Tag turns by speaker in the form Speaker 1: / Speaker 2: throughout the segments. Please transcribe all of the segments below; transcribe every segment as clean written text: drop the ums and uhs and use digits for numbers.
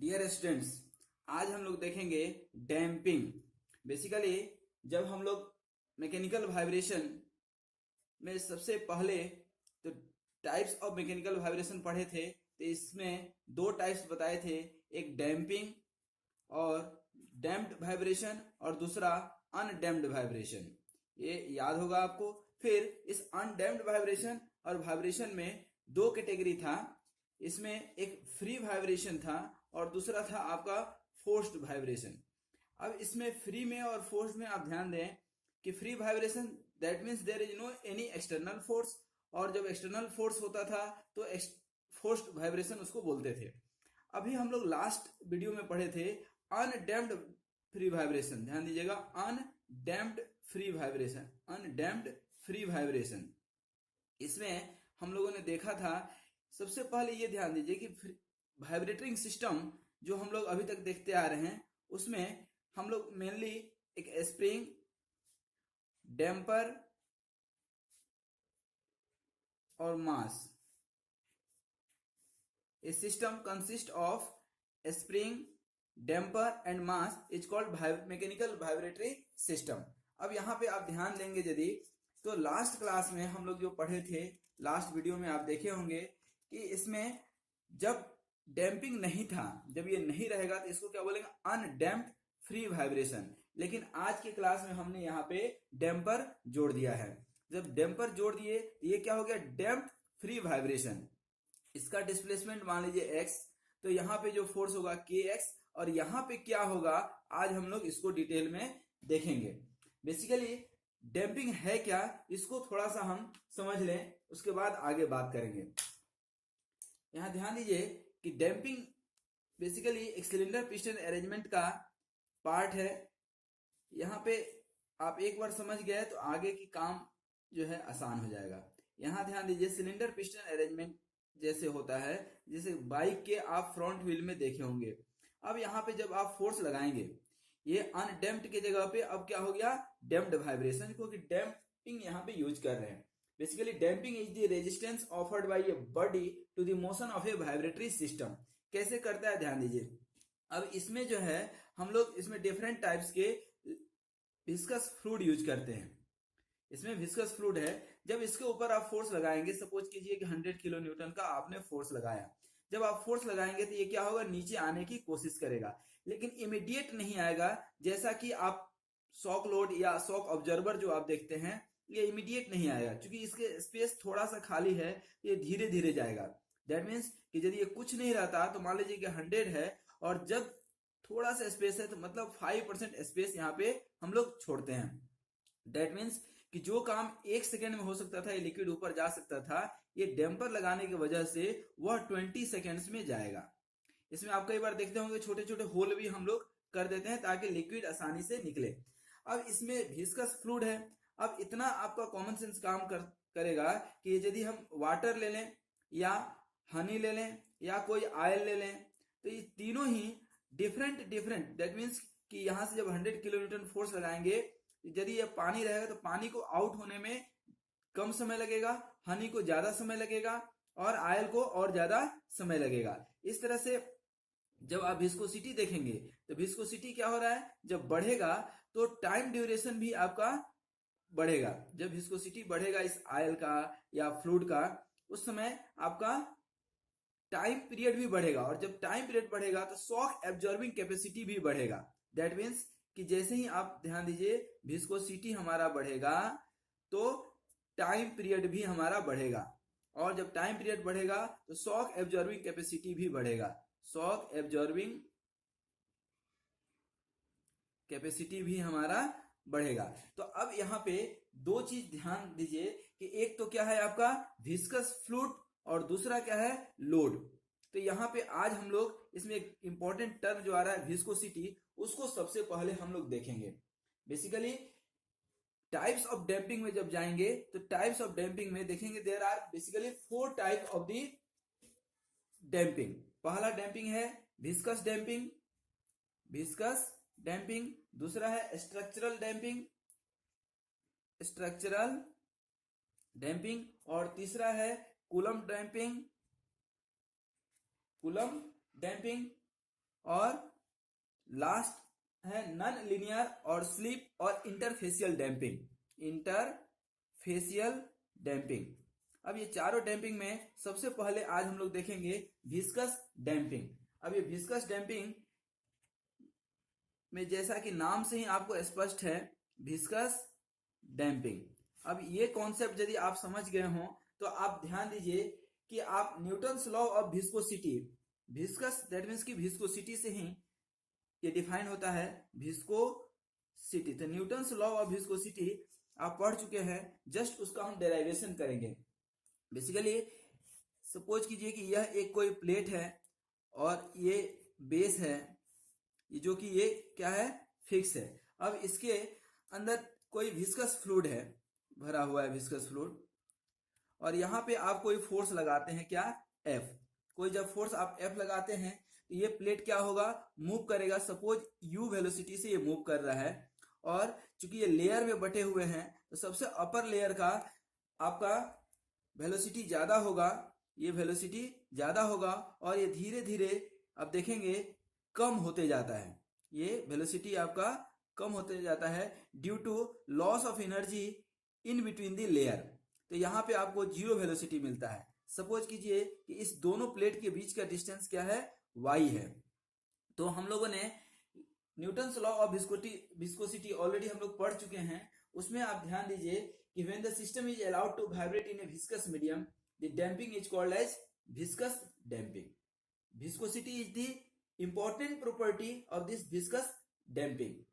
Speaker 1: Dear students, आज हम लोग देखेंगे डैम्पिंग। बेसिकली जब हम लोग मैकेनिकल वाइब्रेशन में सबसे पहले तो टाइप्स ऑफ मैकेनिकल वाइब्रेशन पढ़े थे, तो इसमें दो टाइप्स बताए थे, एक डैम्पिंग और डैम्प्ड वाइब्रेशन और दूसरा अनडैम्प्ड वाइब्रेशन। ये याद होगा आपको। फिर इस अनडैम्प्ड वाइब्रेशन और वाइब्रेशन में दो कैटेगरी था। इसमें एक फ्री वाइब्रेशन था और दूसरा था आपका फोर्स्ड वाइब्रेशन। अब इसमें फ्री में और फोर्स्ड में आप ध्यान दें कि free vibration that means there is no any external force, और जब एक्सटर्नल फोर्स होता था तो फोर्स्ड वाइब्रेशन उसको बोलते थे। अभी हम लोग लास्ट वीडियो में पढ़े थे अनडैम्प्ड फ्री वाइब्रेशन। ध्यान दीजिएगा, undamped free vibration, undamped free vibration. इसमें हम लोगों ने देखा था, सबसे पहले ये ध्यान दीजिए कि वाइब्रेटिंग सिस्टम जो हम लोग अभी तक देखते आ रहे हैं उसमें हम लोग मेनली एक स्प्रिंग, डैम्पर और मास। A system consists of a spring, damper and mass is called mechanical vibratory system। अब यहाँ पे आप ध्यान देंगे यदि तो लास्ट क्लास में हम लोग जो पढ़े थे, लास्ट वीडियो में आप देखे होंगे कि इसमें जब डैम्पिंग नहीं था, जब ये नहीं रहेगा तो इसको क्या बोलेंगे, अनडैम्प्ड फ्री वाइब्रेशन। लेकिन आज के क्लास में हमने यहाँ पे डैम्पर जोड़ दिया है। जब डैम्पर जोड़ दिए तो ये क्या हो गया, डैम्प्ड फ्री वाइब्रेशन। इसका डिस्प्लेसमेंट मान लीजिए x, तो यहाँ पे जो फोर्स होगा kx, और यहाँ पे क्या होगा आज हम लोग इसको डिटेल में देखेंगे। बेसिकली डैम्पिंग है क्या, इसको थोड़ा सा हम समझ लें, उसके बाद आगे बात करेंगे। यहाँ ध्यान दीजिए कि डैम्पिंग बेसिकली एक सिलेंडर पिस्टन अरेंजमेंट का पार्ट है। यहाँ पे आप एक बार समझ गए तो आगे की काम जो है आसान हो जाएगा। यहाँ ध्यान दीजिए, सिलेंडर पिस्टन अरेंजमेंट जैसे होता है, जैसे बाइक के आप फ्रंट व्हील में देखे होंगे। अब यहाँ पे जब आप फोर्स लगाएंगे, ये अनडैम्प्ड के जगह पे अब क्या हो गया, डैम्प्ड वाइब्रेशन, क्योंकि डैम्पिंग यहाँ पे यूज कर रहे हैं। Basically damping is the resistance offered by a body to the motion of a vibratory system. कैसे करता है ध्यान दीजिए। अब इसमें जो है हम लोग इसमें डिफरेंट टाइप्स के विस्कस फ्लूइड यूज करते हैं। इसमें विस्कस फ्लूइड है, जब इसके ऊपर आप फोर्स लगाएंगे, सपोज कीजिए कि 100 किलो न्यूटन का आपने फोर्स लगाया, जब आप फोर्स लगाएंगे तो ये क्या होगा, नीचे आने की कोशिश करेगा, लेकिन इमीडिएट नहीं आएगा। जैसा कि आप शॉक लोड या शॉक ऑब्जर्वर जो आप देखते हैं, ये इमीडिएट नहीं आएगा, क्योंकि इसके स्पेस थोड़ा सा खाली है, ये धीरे धीरे जाएगा। दैट मीन्स कि यदि ये कुछ नहीं रहता तो मान लीजिए कि 100 है, और जब थोड़ा सा स्पेस है तो मतलब 5% स्पेस यहाँ पे हम लोग छोड़ते हैं। दैट मीन्स कि जो काम 1 सेकेंड में हो सकता था, ये लिक्विड ऊपर जा सकता था, ये डैम्पर लगाने की वजह से वह 20 सेकेंड्स में जाएगा। इसमें आप कई बार देखते होंगे छोटे छोटे होल भी हम लोग कर देते हैं ताकि लिक्विड आसानी से निकले। अब इसमें विस्कस फ्लूइड है। अब इतना आपका कॉमन सेंस काम करेगा कि यदि हम वाटर ले लें या हनी ले लें या कोई ऑयल ले लें, तो ये तीनों ही डिफरेंट दैट मीन्स कि यहाँ से जब 100 किलो न्यूटन फोर्स लगाएंगे, यदि ये पानी रहेगा तो पानी को आउट होने में कम समय लगेगा, हनी को ज्यादा समय लगेगा और ऑयल को और ज्यादा समय लगेगा। इस तरह से जब आप विस्कोसिटी देखेंगे तो विस्कोसिटी क्या हो रहा है, जब बढ़ेगा तो टाइम ड्यूरेशन भी आपका बढ़ेगा। जब विस्कोसिटी बढ़ेगा इस ऑयल का या फ्लूइड का, उस समय आपका टाइम पीरियड भी बढ़ेगा, और जब टाइम पीरियड बढ़ेगा तो शॉक एब्जॉर्बिंग कैपेसिटी भी बढ़ेगा। दैट मीन्स कि जैसे ही आप ध्यान दीजिए विस्कोसिटी हमारा बढ़ेगा तो टाइम पीरियड भी हमारा बढ़ेगा, और जब टाइम पीरियड बढ़ेगा तो शॉक एब्जॉर्बिंग कैपेसिटी भी बढ़ेगा। शॉक एब्जॉर्बिंग कैपेसिटी भी हमारा बढ़ेगा। तो अब यहाँ पे दो चीज ध्यान दीजिए कि एक तो क्या है आपका विस्कस फ्लूइड और दूसरा क्या है, लोड। तो यहाँ पे आज हम लोग इसमें एक इंपॉर्टेंट टर्म जो आ रहा है विस्कोसिटी, उसको सबसे पहले हम लोग देखेंगे। बेसिकली टाइप्स ऑफ डैम्पिंग में जब जाएंगे तो टाइप्स ऑफ डैम्पिंग में देखेंगे there are basically 4 type of the damping. पहला डैम्पिंग है विस्कस डैम्पिंग, विस्कस डैम्पिंग। दूसरा है स्ट्रक्चरल डैम्पिंग, स्ट्रक्चरल डैम्पिंग। और तीसरा है कूलम्ब डैम्पिंग, कूलम्ब डैम्पिंग। और लास्ट है नॉन लीनियर और स्लिप और इंटरफेशियल डैम्पिंग। अब ये चारों डैम्पिंग में सबसे पहले आज हम लोग देखेंगे विस्कस डैम्पिंग। अब ये विस्कस डैम्पिंग में जैसा कि नाम से ही आपको स्पष्ट है, विस्कस डैम्पिंग। अब ये कॉन्सेप्ट यदि आप समझ गए हो तो आप ध्यान दीजिए कि आप Newton's law of viscosity, viscous that means कि विस्कोसिटी से ही ये डिफाइन होता है विस्कोसिटी। तो न्यूटन्स लॉ ऑफ विस्कोसिटी आप पढ़ चुके हैं, जस्ट उसका हम डेराइवेशन करेंगे। बेसिकली सपोज कीजिए कि यह एक कोई प्लेट है और ये बेस है, ये जो कि ये क्या है, फिक्स है। अब इसके अंदर कोई विस्कस फ्लूइड है, भरा हुआ है विस्कस फ्लूइड, और यहाँ पे आप कोई फोर्स लगाते हैं, क्या, F। कोई जब फोर्स आप F लगाते हैं तो ये प्लेट क्या होगा, मूव करेगा। सपोज u वेलोसिटी से ये मूव कर रहा है, और चूंकि ये लेयर में बटे हुए हैं तो सबसे अपर लेयर का आपका वेलोसिटी ज्यादा होगा, ये वेलोसिटी ज्यादा होगा, और ये धीरे धीरे आप देखेंगे कम होते जाता है। ये वेलोसिटी आपका कम होते जाता है due to loss of energy in between the layer. तो यहाँ पे आपको जीरो वेलोसिटी मिलता है। सपोज कीजिए कि इस दोनों प्लेट के बीच का डिस्टेंस क्या है, y है। तो हम लोगों ने Newton's law of viscosity already हम लोग पढ़ चुके हैं। उसमें आप ध्यान दीजिए कि when the system is allowed to vibrate in a viscous medium, the damping is called as viscous damping. Viscosity is the important property of this viscous damping.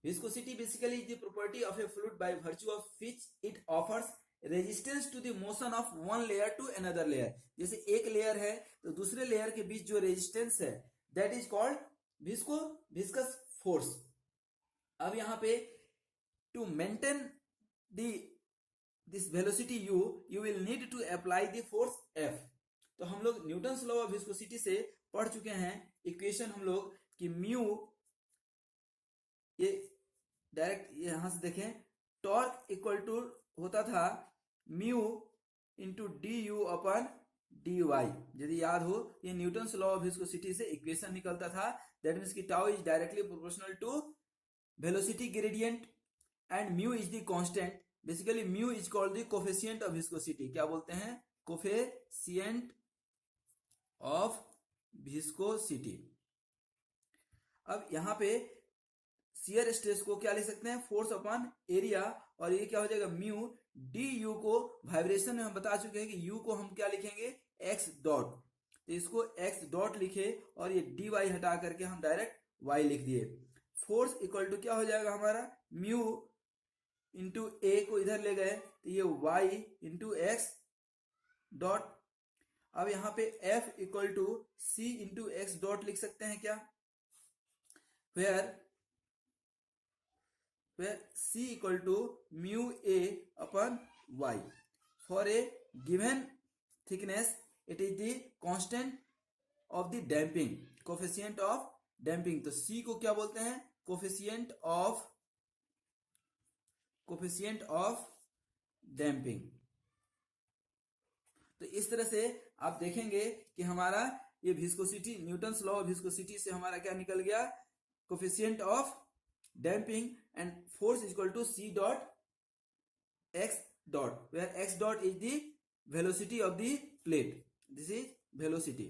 Speaker 1: Viscosity basically is the property of a fluid by virtue of which it offers resistance to the motion of one layer to another layer. जैसे एक layer है तो दूसरे layer के बीच जो resistance है, that is called viscous force. अब यहाँ पे to maintain this velocity u, you will need to apply the force F. तो हम लोग न्यूटन्स लॉ ऑफ विस्कोसिटी से पढ़ चुके हैं इक्वेशन हम लोग कि म्यू, ये डायरेक्ट यहां से देखें, टॉर्क इक्वल टू होता था mu into D U upon D Y. यदि याद हो, ये न्यूटन्स लॉ ऑफ विस्कोसिटी से इक्वेशन निकलता था। दैट मीन्स कि tau is directly proportional to velocity gradient and mu is the constant. Basically mu is called the coefficient of viscosity. क्या बोलते हैं, कोफिशिएंट ऑफ विस्कोसिटी। अब यहां पे शियर स्ट्रेस को क्या लिख सकते हैं, फोर्स अपॉन एरिया, और ये क्या हो जाएगा म्यू डी यू को वाइब्रेशन में हम बता चुके हैं कि यू को हम क्या लिखेंगे, एक्स डॉट। तो इसको एक्स डॉट लिखे और ये डी वाई हटा करके हम डायरेक्ट वाई लिख दिए। फोर्स इक्वल टू क्या हो जाएगा हमारा, म्यू इंटू ए को इधर ले गए तो ये वाई इंटू एक्स डॉट। अब यहाँ पे F equal to C into X dot लिख सकते हैं क्या, where C equal to mu A upon Y. For a given thickness it is the constant of the damping, coefficient of damping. तो C को क्या बोलते हैं, कोफिशिएंट ऑफ डैम्पिंग। तो इस तरह से आप देखेंगे कि हमारा ये viscosity, Newton's law of viscosity से हमारा क्या निकल गया, coefficient of damping and force equal to C dot X dot, where X dot is the velocity of the plate, this is velocity.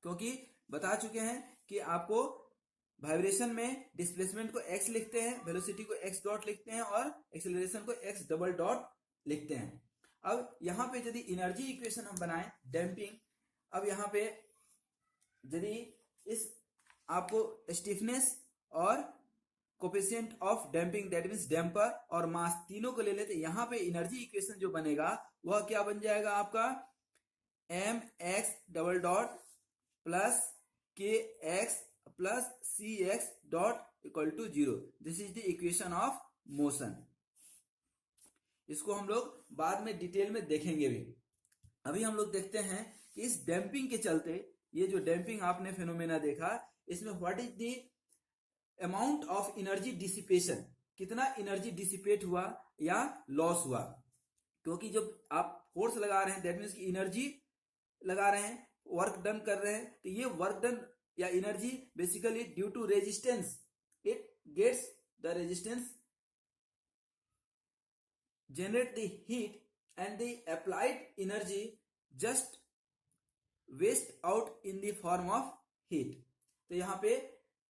Speaker 1: क्योंकि बता चुके हैं कि आपको वाइब्रेशन में डिस्प्लेसमेंट को x लिखते हैं, वेलोसिटी को x डॉट लिखते हैं और एक्सेलरेशन को x डबल डॉट लिखते हैं। अब यहां पे यदि एनर्जी इक्वेशन हम बनाएं डैम्पिंग, अब यहां पे यदि इस आपको स्टिफनेस और coefficient of damping that means damper और मास तीनों को ले लेते, यहां पे एनर्जी इक्वेशन जो बनेगा वह क्या बन जाएगा आपका, M X double dot plus K X plus C X dot equal to 0। This is the equation of motion. इसको हम लोग बाद में डिटेल में देखेंगे भी। अभी हम लोग देखते हैं कि इस डैम्पिंग के चलते, ये जो डैम्पिंग आपने फेनोमेना देखा, इसमें what is the amount of energy dissipation, कितना एनर्जी डिसिपेट हुआ या लॉस हुआ। क्योंकि जब आप फोर्स लगा रहे हैं दैट मीन्स की एनर्जी लगा रहे हैं, वर्क डन कर रहे हैं, तो ये वर्क डन या energy basically due to resistance, it gets the resistance generate the heat and the applied energy just waste out in the form of heat. तो यहाँ पे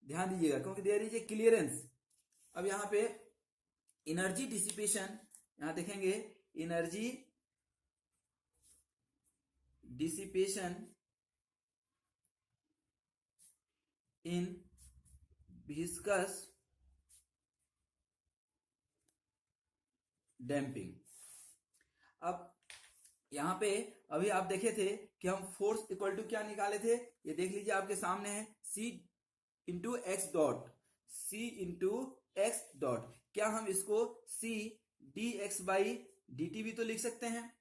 Speaker 1: ध्यान दीजिएगा क्योंकि देयर इज ए क्लियरेंस। अब यहाँ पे एनर्जी डिसिपेशन, यहाँ देखेंगे energy dissipation in viscous damping. अब यहां पे अभी आप देखे थे कि हम फोर्स इक्वल टू क्या निकाले थे, ये देख लीजिए आपके सामने है, C into X dot, C into X dot. क्या हम इसको C D x by D T भी तो लिख सकते हैं।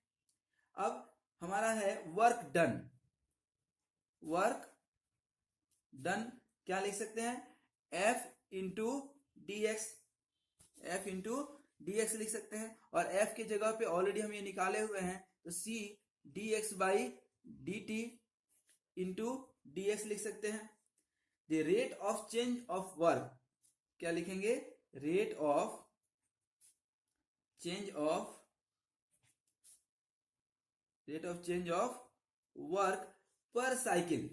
Speaker 1: अब हमारा है वर्क डन, वर्क डन क्या लिख सकते हैं, F into D x, F into dx लिख सकते हैं, और f की जगह पे ऑलरेडी हम ये निकाले हुए हैं, तो c dx by D T into D X लिख सकते हैं। The rate of change of work क्या लिखेंगे, rate of change of work per cycle,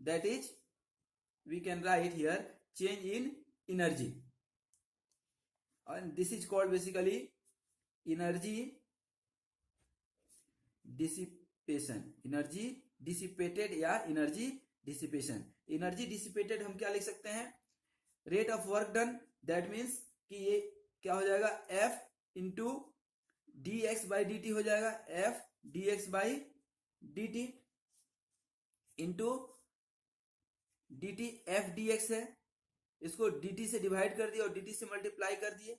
Speaker 1: that is we can write here change in energy, and this is called basically energy dissipation, energy dissipated या energy dissipation। energy dissipated हम क्या लिख सकते हैं, rate of work done, that means कि ये क्या हो जाएगा, f into D x by D T हो जाएगा, f D x by D T into D T, F D x है, इसको dt से डिवाइड कर दिए और dt से मल्टीप्लाई कर दिए,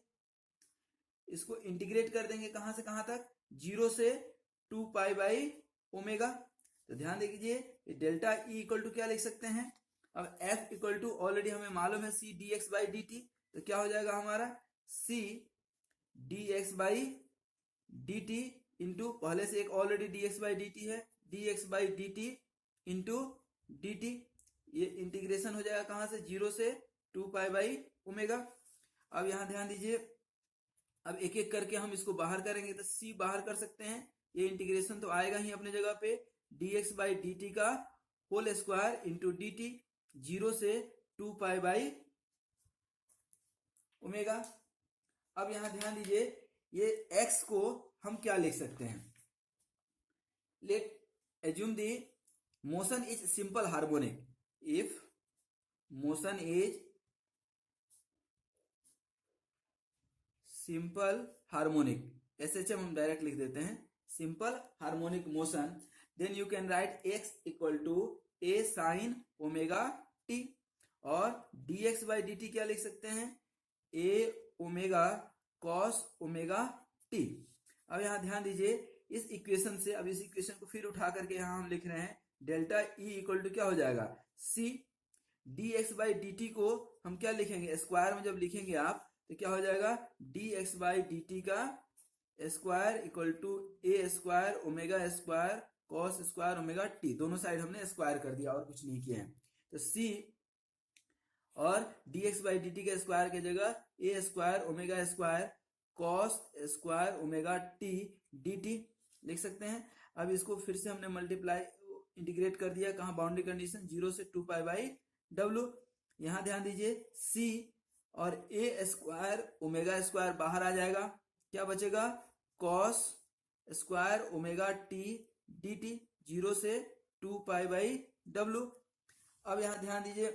Speaker 1: इसको इंटीग्रेट कर देंगे कहां से कहां तक, 0 से 2 पाई बाई ओमेगा। तो ध्यान दीजिए डेल्टा E इक्वल टू क्या लिख सकते हैं, अब F इक्वल टू ऑलरेडी हमें मालूम है C dx by D T, तो क्या हो जाएगा हमारा C dx by D T into पहले से एक already dx by D T है, dx by D T into D T, ये इंटीग्रेशन हो जाएगा कहां से, 0 से 2 पाई बाई ओमेगा। अब यहां ध्यान दीजिए, अब एक एक करके हम इसको बाहर करेंगे, तो c बाहर कर सकते हैं, ये इंटीग्रेशन तो आएगा ही अपने जगह पे, dx बाई डी टी का whole square into D T, 0 से 2 पाई बाई ओमेगा। अब यहां ध्यान दीजिए, ये x को हम क्या लिख सकते हैं, let assume the motion is simple harmonic, if motion is simple harmonic, SHM हम डायरेक्ट लिख देते हैं, simple harmonic motion, then you can write x equal to a sine omega t, और dx बाई डी टी क्या लिख सकते हैं, a omega cos omega t। अब यहां ध्यान दीजिए, इस इक्वेशन से अब इस इक्वेशन को फिर उठा करके यहां हम लिख रहे हैं, डेल्टा E इक्वल टू क्या हो जाएगा, c dx by D T को हम क्या लिखेंगे, स्क्वायर में जब लिखेंगे आप तो क्या हो जाएगा, dx बाई डी टी का square equal to a square omega square cos square omega t, दोनों साइड हमने स्क्वायर कर दिया और कुछ नहीं किया है। तो c और dx बाई डी टी के स्क्वायर की जगह a square omega square cos square omega t dt लिख सकते हैं। अब इसको फिर से हमने मल्टीप्लाई इंटीग्रेट कर दिया, कहाँ, बाउंड्री कंडीशन, 0 से 2 पाई बाई w। यहां ध्यान दीजिए, c और a स्क्वायर ओमेगा स्क्वायर बाहर आ जाएगा, क्या बचेगा, cos square omega t dt, 0 से 2 पाई बाई w। अब यहां ध्यान दीजिए,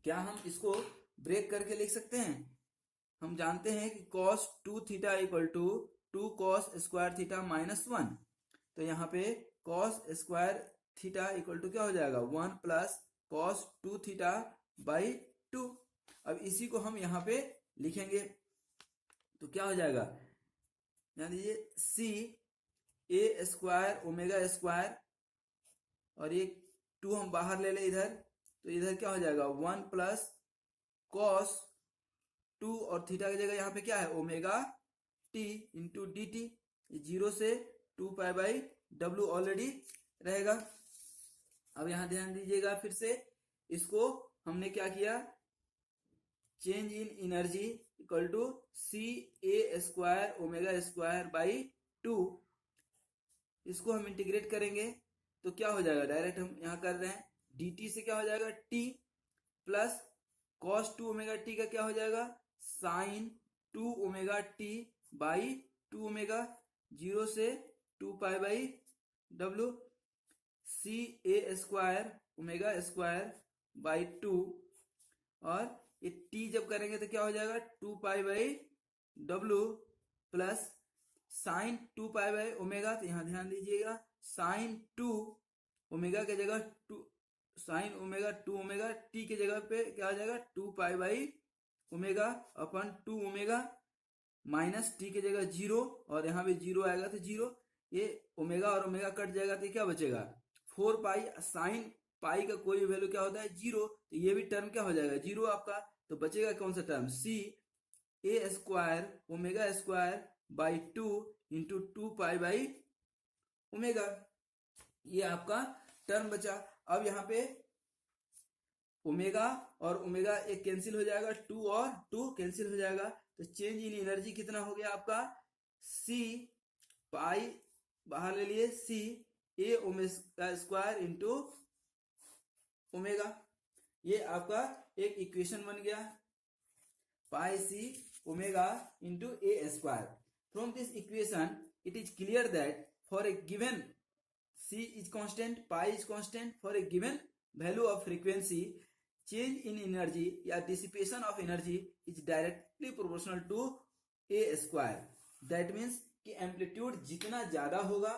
Speaker 1: क्या हम इसको ब्रेक करके लिख सकते हैं, हम जानते हैं कि cos 2 theta equal to 2 cos square theta minus 1, तो यहाँ पे cos square theta equal to क्या हो जाएगा, 1 प्लस cos 2 थीटा बाई 2। अब इसी को हम यहाँ पे लिखेंगे तो क्या हो जाएगा, ध्यान दीजिए, c a square omega square, और ये 2 हम बाहर ले ले इधर, तो इधर क्या हो जाएगा, 1 प्लस cos 2 और थीटा की जगह यहाँ पे क्या है, omega t into D T, 0 से 2 पाई बाई डब्ल्यू ऑलरेडी रहेगा। अब यहां ध्यान दीजिएगा, फिर से इसको हमने क्या किया, change in energy equal to C A square omega square by 2, इसको हम इंटीग्रेट करेंगे तो क्या हो जाएगा, डायरेक्ट हम यहाँ कर रहे हैं, dt से क्या हो जाएगा t plus cos 2 omega t का क्या हो जाएगा sin 2 omega t by 2 omega, 0 से 2 pi by w, C A square omega square by 2, और ये t जब करेंगे तो क्या हो जाएगा 2 pi by w plus sign 2 pi by omega, तो यहां ध्यान दीजिएगा साइन 2 ओमेगा के जगह 2 साइन ओमेगा 2 ओमेगा, t के जगह पे क्या हो जाएगा 2 pi by omega upon 2 omega, minus t के जगह 0, और यहाँ पे 0 आएगा तो 0, ये ओमेगा और ओमेगा कट जाएगा तो क्या बचेगा 4 पाई, साइन पाई का कोई वैल्यू क्या होता है 0, तो ये भी टर्म क्या हो जाएगा 0 आपका, तो बचेगा कौन सा term C A square omega square by 2 into 2 pi by omega, ये आपका टर्म बचा। अब यहाँ पे ओमेगा और ओमेगा एक कैंसिल हो जाएगा, 2 और 2 कैंसिल हो जाएगा, तो चेंज इन एनर्जी कितना हो गया आपका सी पाई बाहर ले लिए C A omega square into omega, ये आपका एक इक्वेशन बन गया pi C omega into A square. From this equation it is clear that for a given c is constant, pi is constant, for a given value of frequency, change in energy या dissipation of energy is directly proportional to a square. That means कि amplitude जितना ज्यादा होगा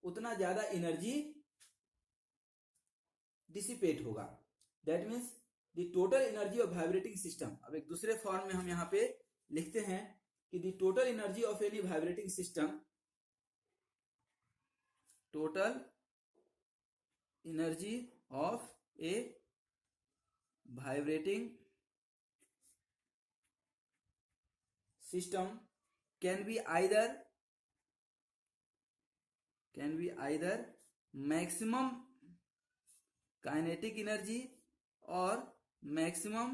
Speaker 1: उतना ज्यादा energy dissipate होगा। That means the total energy of vibrating system, अब एक दूसरे फॉर्म में हम यहाँ पे लिखते हैं कि the total energy of any vibrating system, total energy of a vibrating system can be either maximum kinetic energy or maximum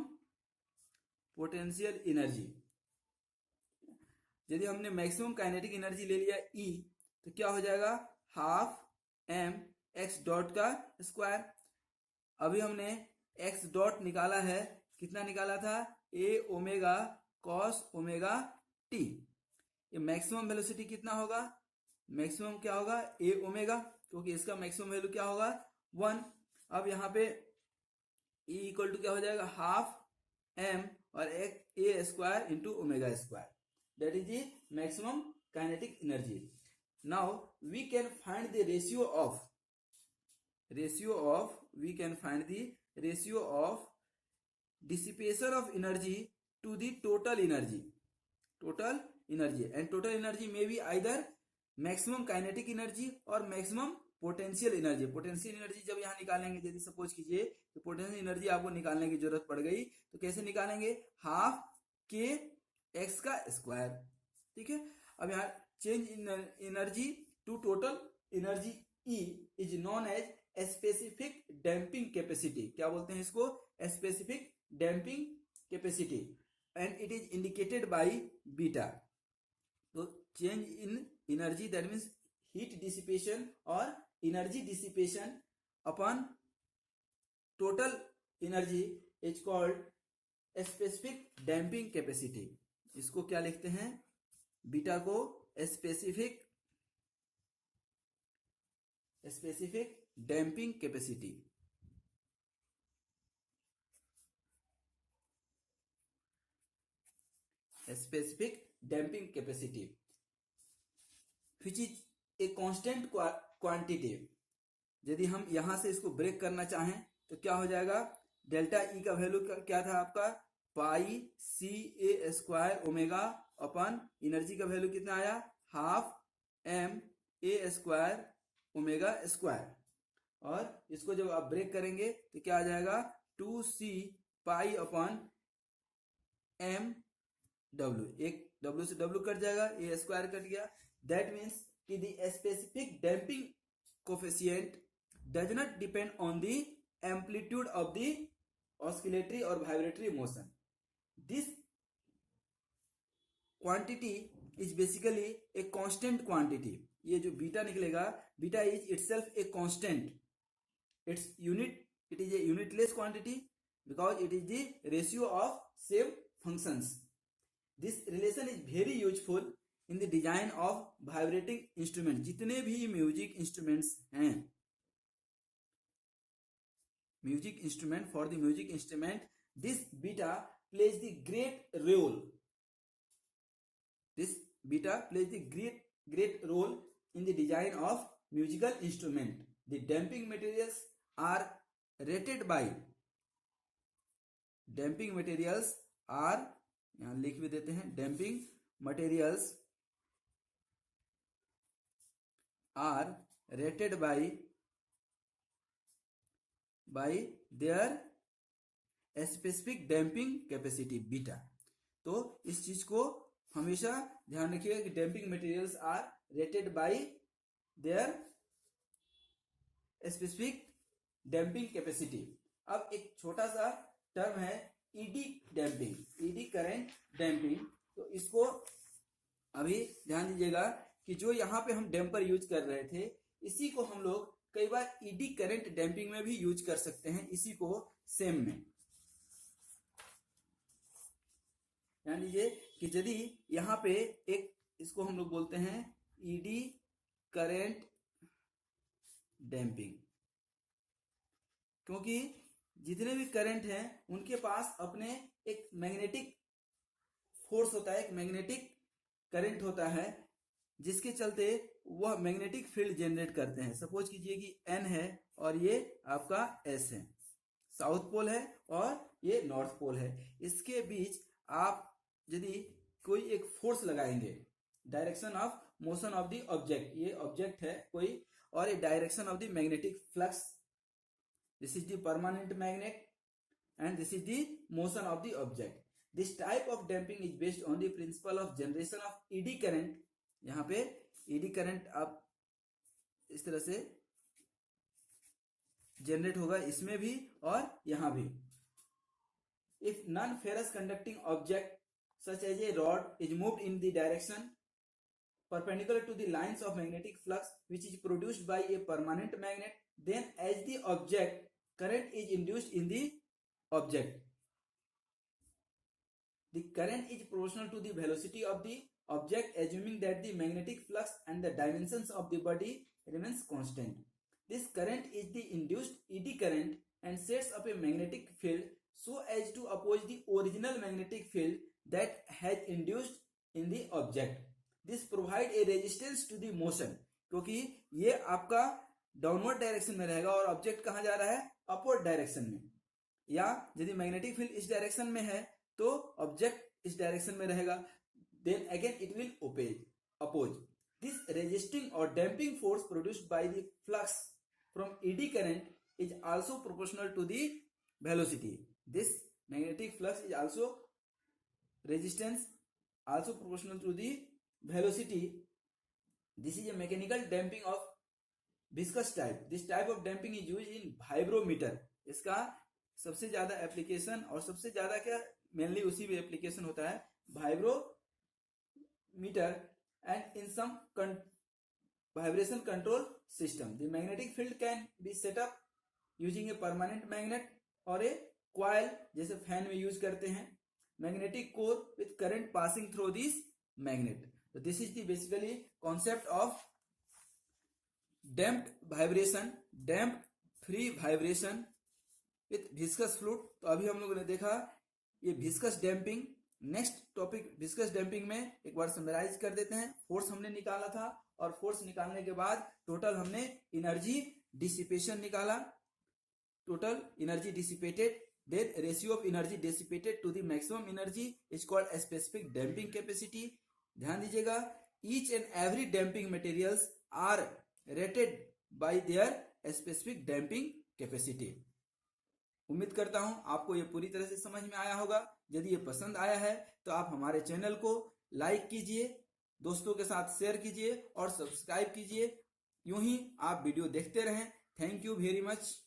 Speaker 1: potential energy। यदि हमने मैक्सिमम काइनेटिक एनर्जी ले लिया E, तो क्या हो जाएगा हाफ एम एक्स डॉट का square. अभी हमने एक्स डॉट निकाला है, कितना निकाला था ए ओमेगा कॉस ओमेगा टी, ये मैक्सिमम वेलोसिटी कितना होगा, मैक्सिमम क्या होगा ए ओमेगा, क्योंकि इसका मैक्सिमम वैल्यू क्या होगा 1। अब यहाँ पे E इक्वल टू क्या हो जाएगा हाफ एम और A square into omega square, that is the maximum kinetic energy. Now we can find the ratio of dissipation of energy to the total energy, and total energy may be either maximum kinetic energy or maximum potential energy। Potential energy जब यहाँ निकालेंगे, यदि suppose कीजिए तो potential energy आपको निकालने की जरूरत पड़ गई, तो कैसे निकालेंगे हाफ के एक्स का स्क्वायर, ठीक है। अब यहाँ change in energy to total energy E is known as specific damping capacity। क्या बोलते हैं इसको, specific damping capacity, and it is indicated by beta। तो change in energy that means heat dissipation or energy dissipation upon total energy is called specific damping capacity। इसको क्या लिखते हैं, beta को specific damping capacity. Specific damping capacity which is a constant quantity. यदि हम यहां से इसको ब्रेक करना चाहें तो क्या हो जाएगा, डेल्टा ई का वैल्यू क्या था आपका pi C A square omega upon energy का वैल्यू कितना आया half M A square omega square, और इसको जब आप ब्रेक करेंगे तो क्या आ जाएगा 2c पाई अपन एम डब्ल्यू, एक डब्ल्यू से डब्ल्यू कट जाएगा, ए स्क्वायर कट गया, दैट मीन्स कि the specific damping coefficient does not depend on the amplitude of the oscillatory or vibratory motion. This quantity is basically a constant quantity. ये जो beta निकलेगा, beta is itself a constant. Its unit, it is a unitless quantity because it is the ratio of same functions. This relation is very useful in the design of vibrating instrument. जितने भी music instruments हैं, music instrument, for the music instrument this beta plays the great role. This beta plays the great role in the design of musical instrument. The damping materials are rated by, damping materials are, यहां लिख भी देते हैं, damping materials are rated by their specific damping capacity beta. तो इस चीज को हमेशा ध्यान रखिएगा कि damping materials are rated by their specific damping capacity. अब एक छोटा सा टर्म है ED damping, eddy current damping. तो इसको अभी ध्यान दीजिएगा कि जो यहाँ पे हम डैम्पर यूज कर रहे थे, इसी को हम लोग कई बार ईडी करंट डैम्पिंग में भी यूज कर सकते हैं, इसी को सेम में. ध्यान दीजिए कि यदि यहाँ पे एक, इसको हम लोग बोलते हैं ईडी करंट डैम्पिंग, क्योंकि जितने भी करंट हैं उनके पास अपने एक मैग्नेटिक फोर्स होता है, एक मैग्नेटिक करंट होता है, जिसके चलते वह मैग्नेटिक फील्ड जनरेट करते हैं. सपोज कीजिए कि एन है और ये आपका एस है, साउथ पोल है और ये नॉर्थ पोल है. इसके बीच आप यदि कोई एक फोर्स लगाएंगे, direction of motion of the object, ये ऑब्जेक्ट है कोई, और a direction of the magnetic flux, this is the permanent magnet and this is the motion of the object. This type of damping is based on the principle of generation of eddy current. यहाँ पे eddy current आप इस तरह से generate होगा, इसमें भी और यहाँ भी. If non-ferrous conducting object such as a rod is moved in the direction perpendicular to the lines of magnetic flux which is produced by a permanent magnet, then as the object current is induced in the object, the current is proportional to the velocity of the object, assuming that the magnetic flux and the dimensions of the body remains constant. This current is the induced eddy current and sets up a magnetic field so as to oppose the original magnetic field that has induced in the object. This provide a resistance to the motion, क्योंकि ये आपका downward direction में रहेगा और object कहां जा रहा है, अपवर्ड डायरेक्शन में. या यदि मैग्नेटिक फील्ड इस डायरेक्शन में है तो ऑब्जेक्ट इस डायरेक्शन में रहेगा, then again it will oppose. This resisting or damping force produced by the flux from eddy current is also proportional to the velocity. This magnetic flux is also resistance also proportional to the velocity. This is a mechanical damping of viscous type. This type of damping is used in vibrometer. इसका सबसे ज्यादा application और सबसे ज्यादा क्या mainly उसी में application होता है, vibrometer and in some vibration control system. The magnetic field can be set up using a permanent magnet or a coil, जैसे फैन में यूज करते हैं, magnetic core with current passing through this magnet. So this is the basically concept of damped vibration, damped free vibration with viscous fluid. तो अभी हम लोगों ने देखा ये viscous damping. Next topic viscous damping में एक बार समराइज कर देते हैं. फोर्स हमने निकाला था और फोर्स निकालने के बाद टोटल हमने एनर्जी डिसिपेशन निकाला, total energy dissipated, then ratio of energy dissipated to the maximum energy is called a specific damping capacity. ध्यान दीजिएगा, each and every damping materials are rated by their specific damping capacity. उम्मीद करता हूं आपको ये पूरी तरह से समझ में आया होगा. यदि ये पसंद आया है तो आप हमारे चैनल को लाइक कीजिए, दोस्तों के साथ शेयर कीजिए और सब्सक्राइब कीजिए। यूं ही आप वीडियो देखते रहें। Thank you very much.